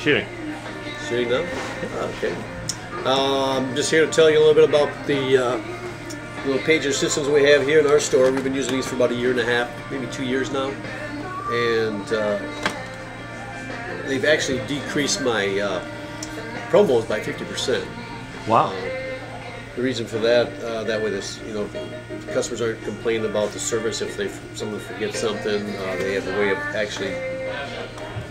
shooting? Shooting now? Okay. I'm just here to tell you a little bit about the little pager systems we have here in our store. We've been using these for about 1.5 years, maybe 2 years now. And they've actually decreased my promos by 50%. Wow. The reason for that, that way this, customers aren't complaining about the service if someone forgets something. They have a way of actually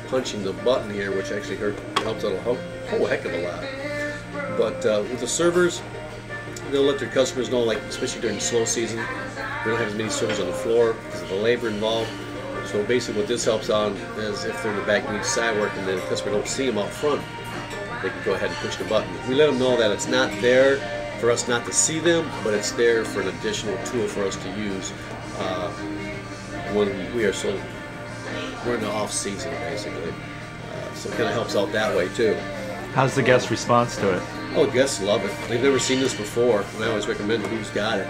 punching the button here, which actually helps out a whole heck of a lot. But with the servers, they'll let their customers know, like especially during slow season, we don't have as many servers on the floor because of the labor involved. So basically what this helps on is if they're in the back doing side work and the customer don't see them out front, they can go ahead and push the button. We let them know that it's not there for us not to see them, but it's there for an additional tool for us to use when we're in the off season, basically. So it kind of helps out that way too. How's the guest response to it? Oh, guests love it. They've never seen this before, and I always recommend it. Who's got it?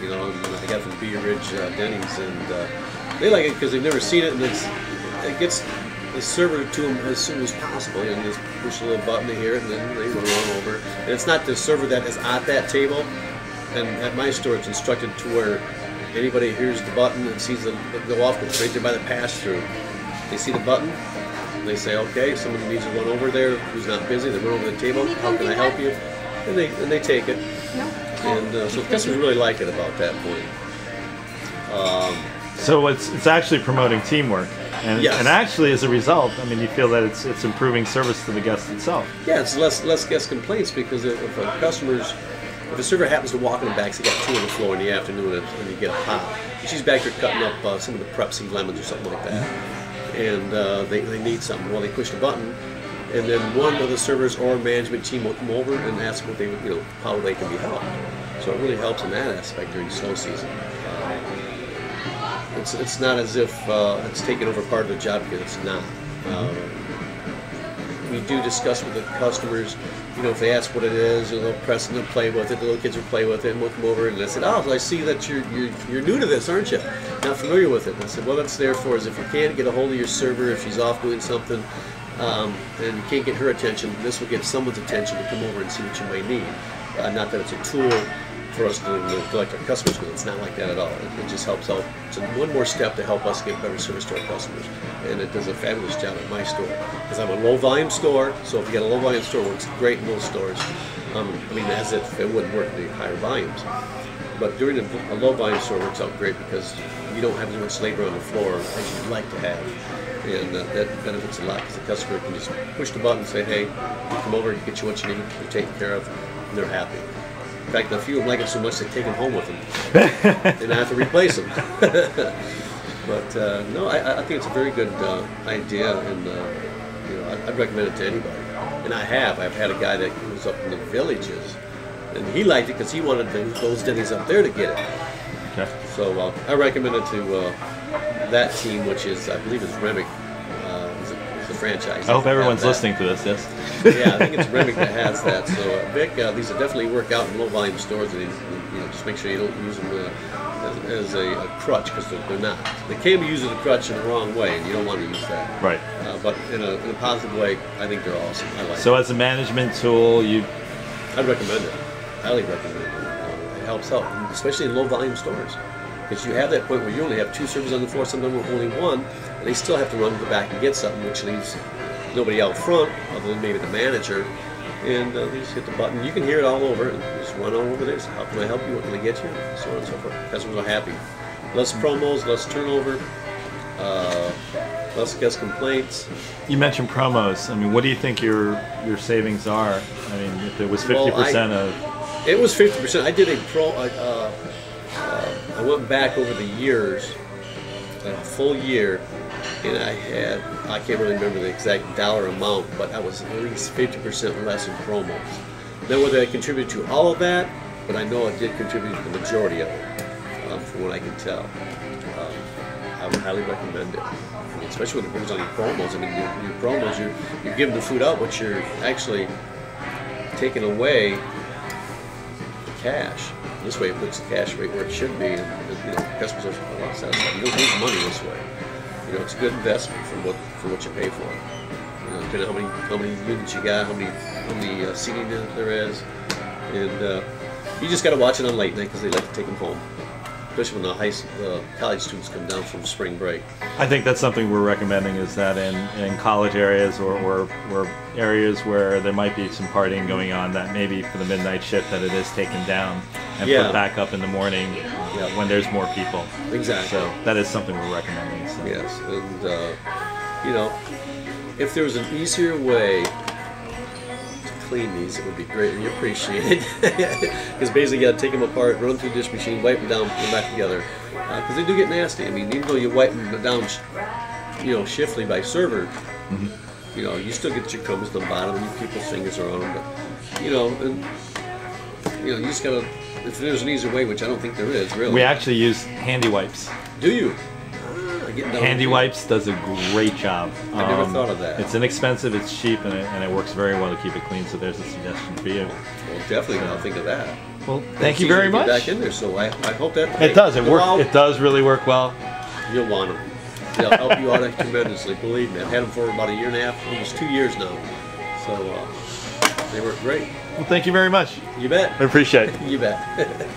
And I got it from Bee Ridge Dennys, and they like it because they've never seen it, and it gets the server to them as soon as possible. You just push a little button to hear it, and then they run over. And it's not the server that is at that table. And at my store, it's instructed to where anybody hears the button and sees it go off, goes right there by the pass-through. They see the button, and they say, okay, someone needs to run over there who's not busy. They run over the table. How can I help you? And they take it. And so the customers really like it about that point. So it's actually promoting teamwork. And, yes. And actually, as a result, I mean, you feel that it's improving service to the guest itself. Yeah, it's less guest complaints because if a server happens to walk in the back, so you got 2 on the floor in the afternoon and you get a pop, and she's back there cutting up some of the prep seed lemons or something like that, and they need something. Well, they push the button, and then one of the servers or management team will come over and ask what they would, how they can be helped. So it really helps in that aspect during slow season. It's not as if it's taking over part of the job, because it's not. We do discuss with the customers, if they ask what it is, they'll press and they'll play with it. The little kids will play with it, and we'll come over and they said, "Oh, I see that you're new to this, aren't you? Not familiar with it." And I said, "Well, that's there for is if you can't get a hold of your server, if she's off doing something, and you can't get her attention, this will get someone's attention to come over and see what you may need. Not that it's a tool for us to collect our customers, because it's not like that at all. It just helps out. It's one more step to help us get better service to our customers, and it does a fabulous job at my store. Because I'm a low volume store, so if you got a low volume store, it works great in those stores. As if it wouldn't work in the higher volumes. But during a low volume store, it works out great because you don't have as much labor on the floor as you'd like to have. And that benefits a lot because the customer can just push the button and say, hey, you come over, you get you what you need, you're taken care of, and they're happy. In fact, a few of them like it so much they take them home with them and I have to replace them. But no, I think it's a very good idea, and I'd recommend it to anybody. And I've had a guy that was up in the Villages, and he liked it because he wanted those Dennys up there to get it. Okay. So I recommend it to that team, which is, I believe, is Remick. Is the franchise. I hope everyone's listening to this. Yes. Yeah, I think it's Remick that has that. So Vic, these will definitely work out in low volume stores, and just make sure you don't use them as a crutch, because they're not. They can be used as a crutch in the wrong way, and you don't want to use that. Right. But in a positive way, I think they're awesome. I like So it. as a management tool, I'd recommend it. Highly recommend it. It helps out, especially in low volume stores. Because you have that point where you only have 2 servers on the floor, sometimes only 1, and they still have to run to the back and get something, which leaves nobody out front other than maybe the manager. And they just hit the button. You can hear it all over, and just run on over there. So how can I help you? What can I get you? And so on and so forth. Customers are happy. Less promos, less turnover, less guest complaints. You mentioned promos. I mean, what do you think your savings are? I mean, if it was 50% of... It was 50%. I did a I went back over the years, a full year, and I can't really remember the exact dollar amount, but I was at least 50% less in promos. Now, whether I contributed to all of that, but I know I did contribute to the majority of it, from what I can tell. I would highly recommend it, especially when it brings on your promos. I mean, your promos, you're giving the food out, but you're actually taking away the cash. This way, it puts the cash rate where it should be, and customers are a lot satisfied. You don't lose money this way. It's a good investment for what you pay for. depending on how many units you got, how many seating there is, and you just got to watch it on late night because they like to take them home, especially when the college students come down from spring break. I think that's something we're recommending, is that in college areas or areas where there might be some partying going on, that maybe for the midnight shift that it is taken down and put back up in the morning when there's more people. Exactly. So that is something we're recommending. So. Yes, and you know, if there was an easier way to clean these, it would be greatly appreciated. Because basically you got to take them apart, run them through the dish machine, wipe them down, put them back together. Because they do get nasty. I mean, even though you wipe them down, shiftly by server, you still get your crumbs on the bottom, and people's fingers are on them. But you just gotta. If there's an easier way, which I don't think there is, really. We actually use handy wipes. Do you? Handy wipes does a great job. I never thought of that. It's inexpensive, it's cheap, and it works very well to keep it clean. So there's a suggestion for you. Well, definitely, I'll think of that. Well, thank you very much. Back in there, so I hope that it does. It does really work well. You'll want them. They'll help you out tremendously. Believe me, I've had them for about a year and a half, almost 2 years now. So they work great. Well, thank you very much. You bet. I appreciate it. You bet.